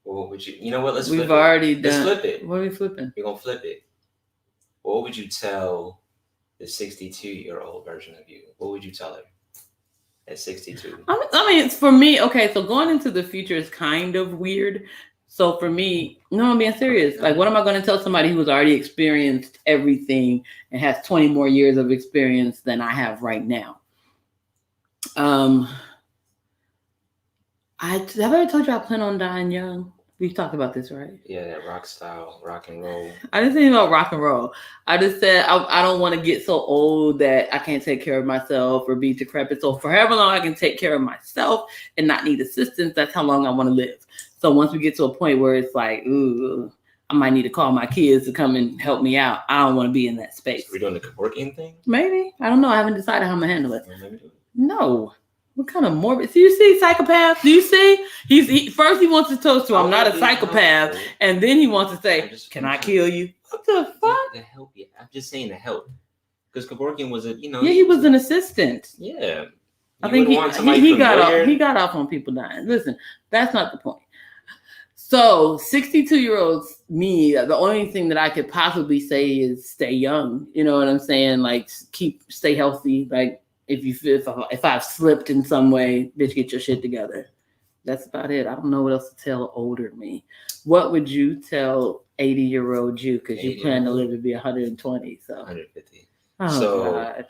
What would you? You know what? We've already done. Let's flip it. What are we flipping? We're gonna flip it. What would you tell the 62-year-old version of you? What would you tell her at 62? I mean, it's for me. Okay, so going into the future is kind of weird. So for me, no, I'm being serious. Like, what am I going to tell somebody who's already experienced everything and has 20 more years of experience than I have right now? Have I ever told you I plan on dying young? We talked about this, right? Yeah, that rock style, rock and roll. I didn't say anything about rock and roll. I just said I don't want to get so old that I can't take care of myself or be decrepit. So for however long I can take care of myself and not need assistance, that's how long I want to live. So once we get to a point where it's like, ooh, I might need to call my kids to come and help me out. I don't want to be in that space. So we're doing the working thing? Maybe. I don't know. I haven't decided how I'm going to handle it. No. What kind of morbid? Do you see psychopath? Do you see? First he wants to toast to I'm not a psychopath, and then he wants to say, "Can I kill you?" What the fuck? To help you. I'm just saying to help. Because Kevorkian was Yeah, he was an assistant. Yeah. I think he got off on people dying. Listen, that's not the point. So 62-year-old me, the only thing that I could possibly say is stay young. You know what I'm saying? Like stay healthy. Like if I've slipped in some way, bitch, get your shit together. That's about it. I don't know what else to tell older me. What would you tell 80-year-old you? Because you plan to live to be 120. So 150. Oh, God.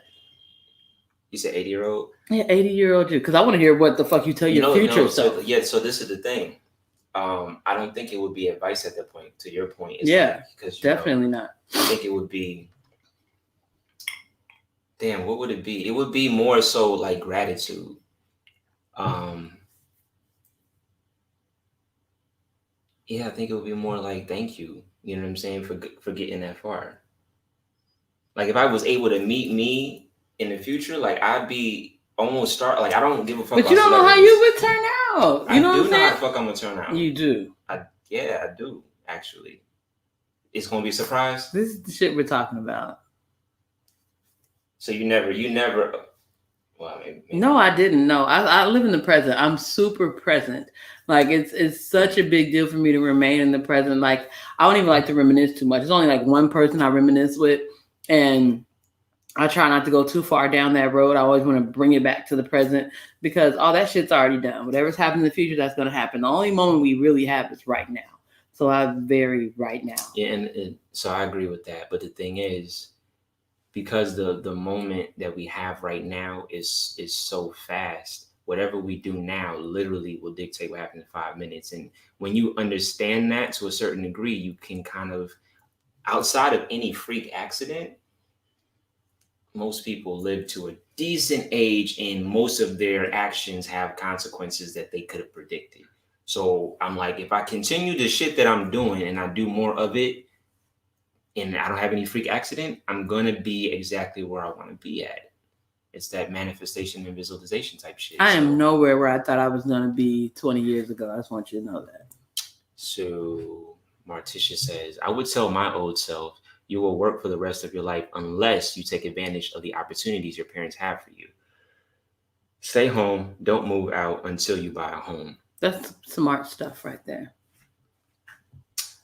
You said 80-year-old? Yeah, 80-year-old you. Because I want to hear what the fuck you tell your future self. So this is the thing. I don't think it would be advice at that point. To your point, because definitely not. I think it would be. Damn, what would it be? It would be more so like gratitude. Yeah, I think it would be more like thank you. You know what I'm saying for getting that far. Like if I was able to meet me in the future, like I'd be almost I don't give a fuck. But you don't know how you would turn out. You know what I'm saying? I do know how the fuck I'm gonna turn out. You do. I do actually. It's gonna be a surprise. This is the shit we're talking about. So you never. Well, maybe. No, I didn't. No, I live in the present. I'm super present. Like it's such a big deal for me to remain in the present. Like I don't even like to reminisce too much. It's only like one person I reminisce with, and I try not to go too far down that road. I always want to bring it back to the present because all that shit's already done. Whatever's happening in the future, that's going to happen. The only moment we really have is right now. So I'm very right now. Yeah, and so I agree with that. But the thing is, because the moment that we have right now is so fast, whatever we do now literally will dictate what happens in 5 minutes. And when you understand that to a certain degree, you can kind of, outside of any freak accident, most people live to a decent age and most of their actions have consequences that they could have predicted. So I'm like, if I continue the shit that I'm doing and I do more of it and I don't have any freak accident, I'm going to be exactly where I want to be at. It's that manifestation and visualization type shit. I am nowhere where I thought I was going to be 20 years ago. I just want you to know that. So Marticia says, I would tell my old self, you will work for the rest of your life unless you take advantage of the opportunities your parents have for you. Stay home. Don't move out until you buy a home. That's smart stuff right there.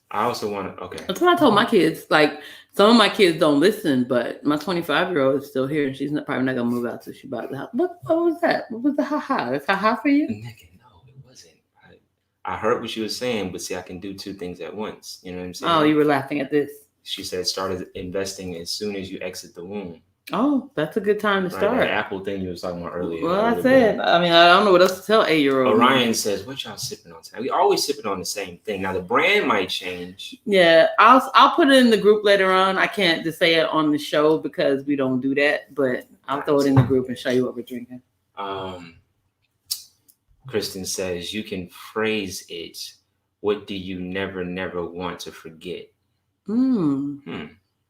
I also want to, okay. That's what I told my kids. Like, some of my kids don't listen, but my 25-year-old is still here, and she's probably not going to move out till she buys the house. What was that? What was the ha-ha? Is ha-ha for you? Nigga, no, it wasn't. I heard what she was saying, but see, I can do two things at once. You know what I'm saying? Oh, you were laughing at this. She said, started investing as soon as you exit the womb. Oh, that's a good time to start. That Apple thing you was talking about earlier. Well, I said, I mean, I don't know what else to tell 8-year-old. Orion says, what y'all sipping on tonight? We always sipping on the same thing. Now, the brand might change. Yeah, I'll put it in the group later on. I can't just say it on the show because we don't do that, but I'll throw it in the group and show you what we're drinking. Kristen says, you can phrase it, what do you never want to forget?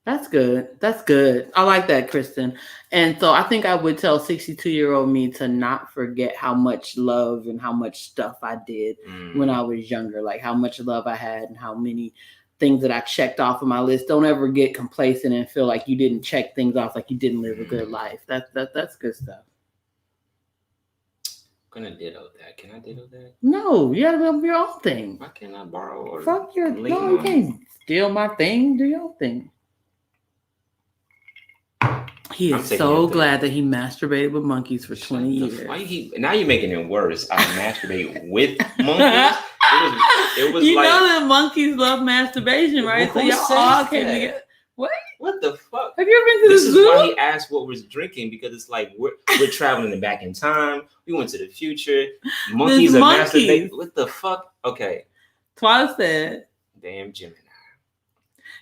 That's good. That's good. I like that, Kristen. And so I think I would tell 62-year-old me to not forget how much love and how much stuff I did when I was younger, like how much love I had and how many things that I checked off of my list. Don't ever get complacent and feel like you didn't check things off, like you didn't live a good life. That's good stuff. I'm gonna ditto that. Can I ditto that? No, you gotta do your own thing. Why can't I borrow or fuck your no, you can't steal my thing. Do your own thing. He is so glad that he masturbated with monkeys for 20 years. Why now you're making it worse. I masturbate with monkeys. It was you like, know that monkeys love masturbation, right? So y'all all came together. What the fuck? Have you ever been to the zoo? This is why he asked what we're drinking, because it's like we're traveling back in time. We went to the future. Monkeys are masturbating. What the fuck? Okay. Twyla said, damn Gemini.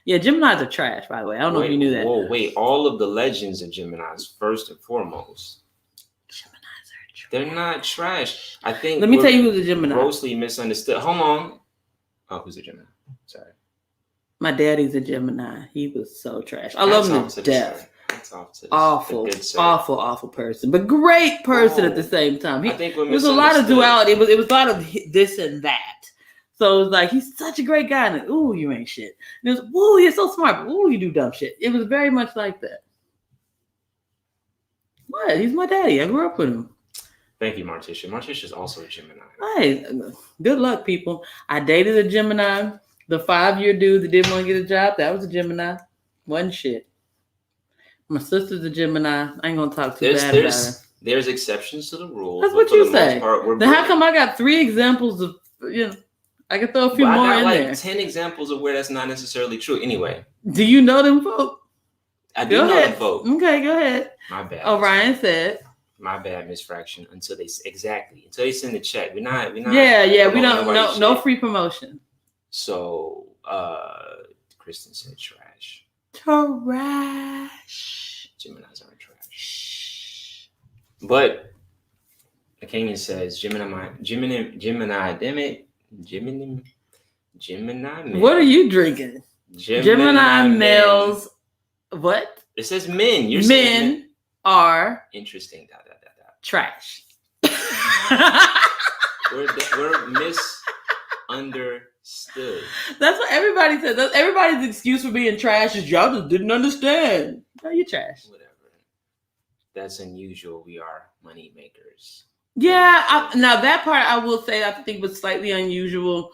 Yeah, Geminis are trash, by the way. I don't know if you knew that. Whoa, wait. All of the legends are Geminis, first and foremost. Geminis are trash. They're not trash. I think. Let me tell you who's a Gemini. Grossly misunderstood. Hold on. Oh, who's a Gemini? Sorry. My daddy's a Gemini. He was so trash. I love him to death. Awful person, but great person at the same time. It was a lot of duality. It was a lot of this and that. So it was like, he's such a great guy. And ooh, you ain't shit. And it was, ooh, you're so smart. But, ooh, you do dumb shit. It was very much like that. What? He's my daddy. I grew up with him. Thank you, Martisha. Martisha's also a Gemini. Hey, good luck, people. I dated a Gemini. The 5-year dude that didn't want to get a job, that was a Gemini. Wasn't shit. My sister's a Gemini. I ain't going to talk too bad about her. There's exceptions to the rule. That's what you say. Then how come I got 3 examples of, I can throw a few more in there. 10 examples of where that's not necessarily true. Anyway. Do you know them folk? I do know them folk. Okay, go ahead. My bad. Orion said. My bad, Miss Fraction. Until they send the check. We're not. Yeah. We don't. No free promotion. So, Kristen said trash. Trash. Geminis aren't trash. But the Kenyan says Gemini. Damn it. Gemini. What are you drinking? Gemini males. What? It says men. Men are interesting. Trash. we're misunderstood. That's what everybody says. Everybody's excuse for being trash is y'all just didn't understand. No, you're trash. Whatever. That's unusual. We are money makers. Yeah. Now that part I will say I think was slightly unusual.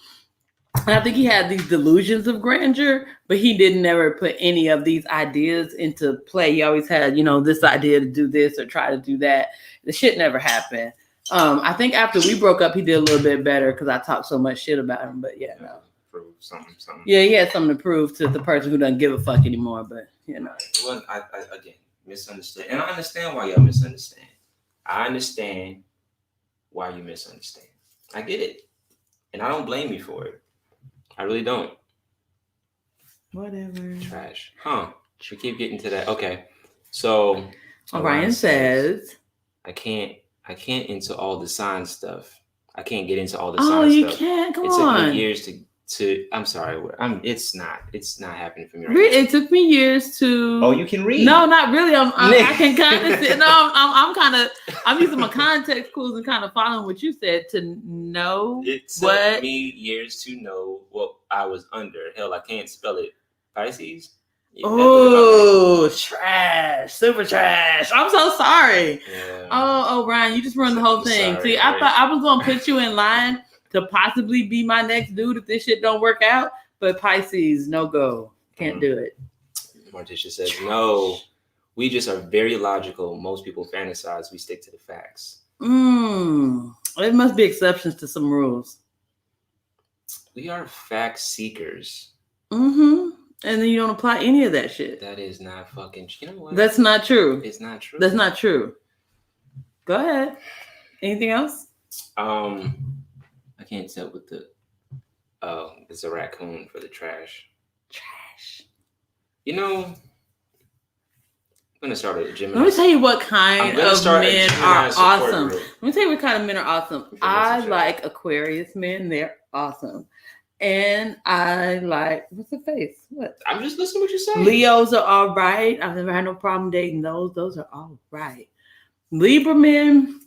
And I think he had these delusions of grandeur, but he didn't ever put any of these ideas into play. He always had, this idea to do this or try to do that. The shit never happened. I think after we broke up, he did a little bit better because I talked so much shit about him. But yeah, no. Prove something. Yeah, he had something to prove to the person who doesn't give a fuck anymore. But Well, I again misunderstood, and I understand why y'all misunderstand. I understand why you misunderstand. I get it, and I don't blame you for it. I really don't. Whatever. Trash. Huh. We keep getting to that. Okay. So Orion says I can't into all the sign stuff. I can't get into all the sign stuff. Oh, you can't? Come on. It took me years to I'm sorry. It's not happening for me right now. It took me years to. Oh, you can read. No, not really. I can kind of see. No, I'm using my context clues and kind of following what you said to know. It took me years to know what I was under. Hell, I can't spell it. Pisces. Yeah, oh, trash! Super trash! I'm so sorry. Yeah. Oh, Ryan, you just ruined the whole thing. Sorry, See, I thought I was gonna put you in line to possibly be my next dude if this shit don't work out. But Pisces, no go. Can't do it. Martisha says, no, we just are very logical. Most people fantasize. We stick to the facts. There must be exceptions to some rules. We are fact seekers. And then you don't apply any of that shit. That is not fucking, you know what? That's not true. It's not true. That's not true. Go ahead. Anything else? I can't tell with the it's a raccoon for the trash. I'm gonna start at Gemini. Let me tell you what kind of men are awesome. Let me tell you what kind of men are awesome. I like Aquarius men. They're awesome. And I like, what's the face? What? I'm just listening to what you're saying. Leos are all right. I've never had no problem dating those. Those are all right. Libra men,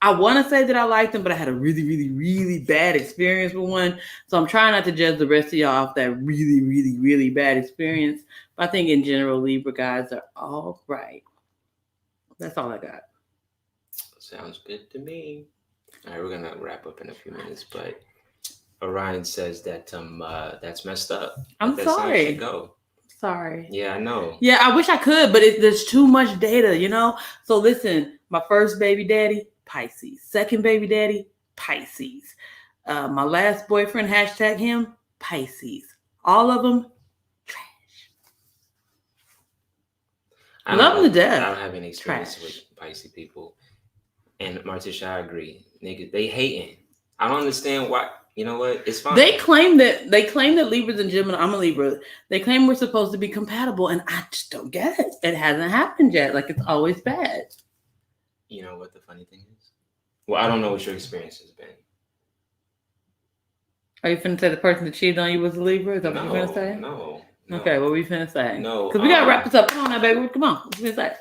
I want to say that I like them, but I had a really, really, really bad experience with one. So I'm trying not to judge the rest of y'all off that really, really, really bad experience. But I think in general, Libra guys are all right. That's all I got. Sounds good to me. All right, we're going to wrap up in a few minutes, but Orion says that that's messed up. I'm sorry. Go. Sorry. Yeah, I know. Yeah, I wish I could, but there's too much data, So listen, my first baby daddy, Pisces. Second baby daddy, Pisces. My last boyfriend, #him, Pisces. All of them, trash. I love them to death. I don't have any experience with Pisces people. And Martisha, I agree. Niggas, they hating. I don't understand why. You know what? It's fine. They claim that Libras and Gemini. I'm a Libra. They claim we're supposed to be compatible, and I just don't get it. It hasn't happened yet. Like, it's always bad. You know what the funny thing is? Well, I don't know what your experience has been. Are you finna say the person that cheated on you was a Libra? Is that what you're finna say? No. Okay, what were you finna say? No. Because we gotta wrap this up. Come on now, baby. Come on. What you finna say?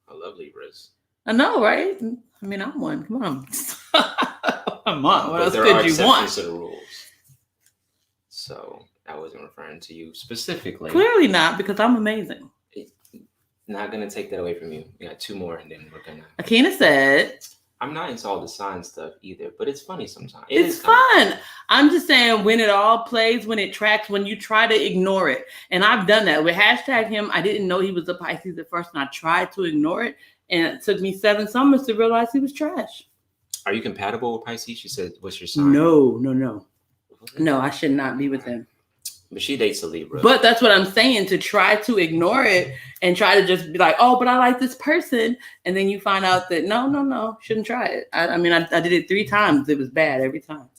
I love Libras. I know, right? I mean, I'm one. Come on. Come on. What else could you want? To the rules. So I wasn't referring to you specifically. Clearly not, because I'm amazing. Not gonna take that away from you. You got 2 more, and then we're gonna. Akina said, I'm not into all the sign stuff either, but it's funny sometimes. It's fun. I'm just saying, when it all plays, when it tracks, when you try to ignore it. And I've done that. With #him, I didn't know he was a Pisces at first, and I tried to ignore it. And it took me 7 summers to realize he was trash. Are you compatible with Pisces? She said, what's your sign? No. No, I should not be with him. But she dates a Libra. But that's what I'm saying, to try to ignore it and try to just be like, oh, but I like this person. And then you find out that no, shouldn't try it. I mean, I did it 3 times. It was bad every time.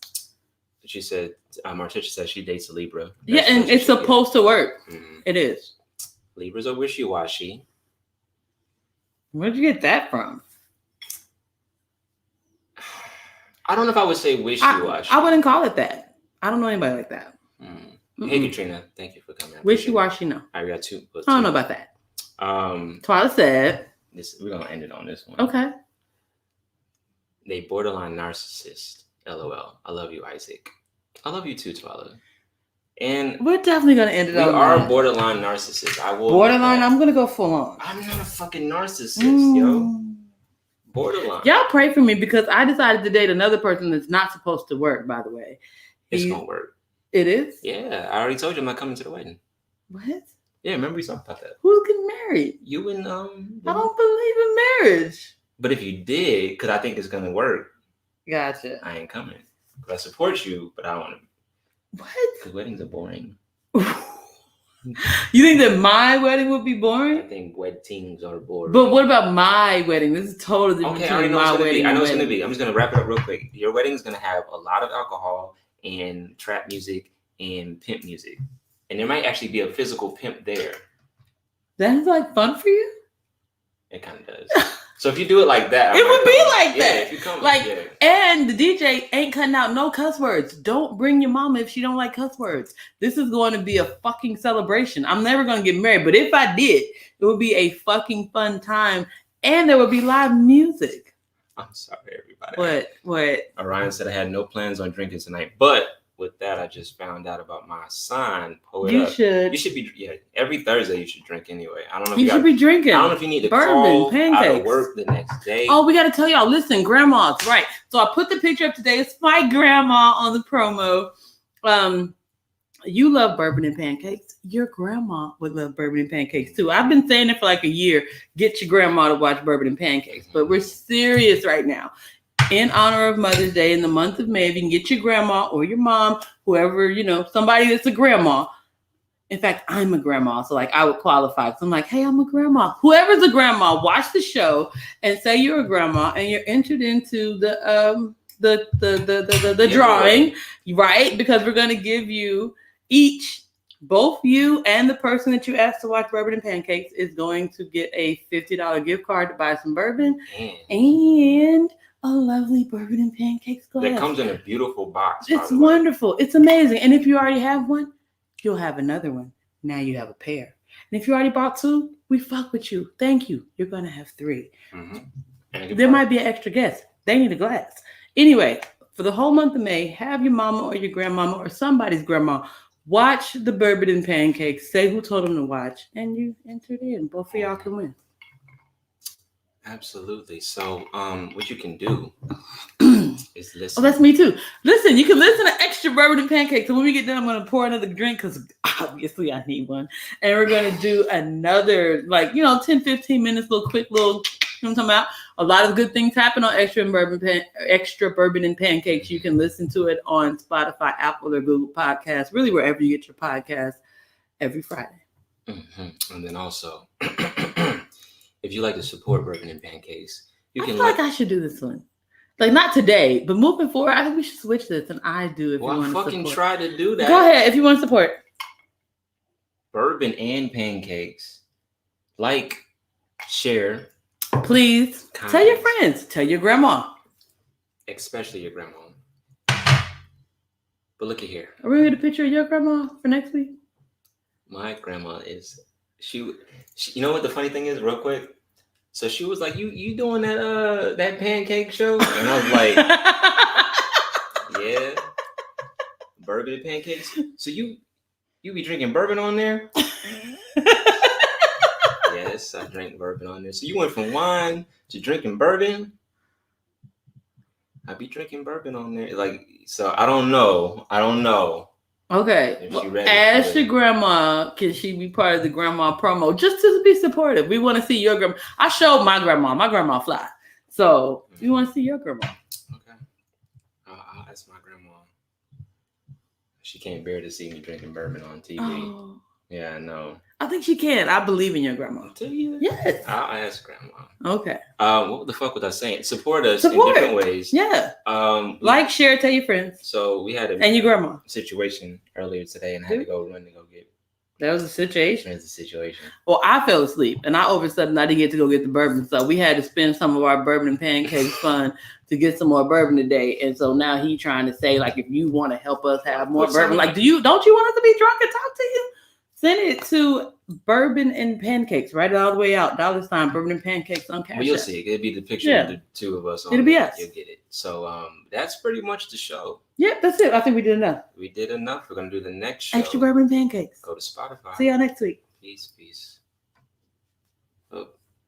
She said, Martisha said she dates a Libra. Yeah, and it's supposed to work. Mm-hmm. It is. Libras are wishy-washy. Where'd you get that from? I don't know if I would say wishy-washy. I wouldn't call it that. I don't know anybody like that. Hey, Katrina. Thank you for coming. Wishy-washy, no. I got 2. I don't know about that. Twyla said. We're going to end it on this one. Okay. They borderline narcissist. LOL. I love you, Isaac. I love you too, Twyla. And we're definitely going to end it on that. We are borderline narcissists. I will. Borderline? I'm going to go full on. I'm not a fucking narcissist, yo. Borderline. Y'all pray for me, because I decided to date another person that's not supposed to work, by the way. It's going to work. It is? Yeah. I already told you I'm not coming to the wedding. What? Yeah, remember we talked about that. Who's getting married? You and I don't believe in marriage. But if you did, because I think it's going to work. Gotcha. I ain't coming. But I support you, but I don't want to. What? Because weddings are boring. You think that my wedding would be boring? I think weddings are boring. But what about my wedding? This is totally different between my wedding. I know it's going to be. I'm just going to wrap it up real quick. Your wedding is going to have a lot of alcohol and trap music and pimp music. And there might actually be a physical pimp there. That's like fun for you? It kind of does. So if you do it like that, it would be like that. Yeah, if you come, like, yeah. And the DJ ain't cutting out no cuss words. Don't bring your mama if she don't like cuss words. This is going to be a fucking celebration. I'm never going to get married, but if I did, it would be a fucking fun time, and there would be live music. I'm sorry, everybody. What? Orion said I had no plans on drinking tonight, but with that, I just found out about my sign. Pull it up. You should be. Yeah, every Thursday you should drink anyway. I don't know. If you should be drinking. I don't know if you need to Bourbon Pancakes. Out of work the next day. Oh, we got to tell y'all. Listen, grandmas, right? So I put the picture up today. It's my grandma on the promo. You love bourbon and pancakes. Your grandma would love bourbon and pancakes too. I've been saying it for like a year. Get your grandma to watch bourbon and pancakes. But we're serious right now. In honor of Mother's Day in the month of May, if you can get your grandma or your mom, whoever, somebody that's a grandma. In fact, I'm a grandma, so like I would qualify. So I'm like, hey, I'm a grandma. Whoever's a grandma, watch the show and say you're a grandma, and you're entered into the drawing, right? Because we're gonna give you each, both you and the person that you asked to watch Bourbon and Pancakes is going to get a $50 gift card to buy some bourbon and a lovely Bourbon and Pancakes glass. That comes in a beautiful box. It's wonderful. It's amazing. And if you already have one, you'll have another one. Now you have a pair. And if you already bought 2, we fuck with you. Thank you. You're going to have 3. Mm-hmm. There might be an extra guest. They need a glass. Anyway, for the whole month of May, have your mama or your grandmama or somebody's grandma watch the Bourbon and Pancakes. Say who told them to watch. And you entered in. Both of y'all can win. Absolutely. So, what you can do is listen. Oh, that's me too. Listen, you can listen to extra Bourbon and Pancakes. So when we get done, I'm going to pour another drink because obviously I need one. And we're going to do another, 10, 15 minutes, quick little, you know what I'm talking about? A lot of good things happen on Extra Bourbon and Pancakes. You can listen to it on Spotify, Apple, or Google Podcasts, really wherever you get your podcasts every Friday. Mm-hmm. And then also, if you like to support Bourbon and Pancakes, you can. I feel like I should do this one. Like not today, but moving forward, I think we should switch this, and I do if you want to support. I fucking try to do that. Go ahead if you want to support. Bourbon and pancakes. Like, share. Please tell your friends, tell your grandma, especially your grandma. But look at here. Are we going to get a picture of your grandma for next week? My grandma is she. You know what the funny thing is, real quick. So she was like, "You doing that pancake show?" And I was like, "Yeah, bourbon and pancakes." So you be drinking bourbon on there? Yes, I drink bourbon on there. So you went from wine to drinking bourbon? I be drinking bourbon on there. Like, so I don't know. Okay. Well, ask your grandma, can she be part of the grandma promo? Just to be supportive. We want to see your grandma. I showed my grandma. My grandma fly. So we want to see your grandma. Okay. I'll ask my grandma. She can't bear to see me drinking bourbon on TV. Oh. Yeah, I know. I think she can. I believe in your grandma. Do you? Yes. I'll ask grandma. Okay. What the fuck was I saying? Support us in different ways. Yeah. Like, share, tell your friends. So we had and your grandma situation earlier today, and I had to go run to go get. That was a situation. That's a situation. Well, I fell asleep, and all of a sudden I didn't get to go get the bourbon, so we had to spend some of our bourbon and pancakes fund to get some more bourbon today. And so now he trying to say, like, if you want to help us have more bourbon, like, don't you want us to be drunk and talk to you? Send it to Bourbon and Pancakes. Write it all the way out. $, Bourbon and Pancakes on Cash App. Well, you'll see. It'll be the picture of the two of us. It'll be us. You'll get it. So that's pretty much the show. Yeah, that's it. I think we did enough. We did enough. We're going to do the next show. Extra Bourbon and Pancakes. Go to Spotify. See y'all next week. Peace.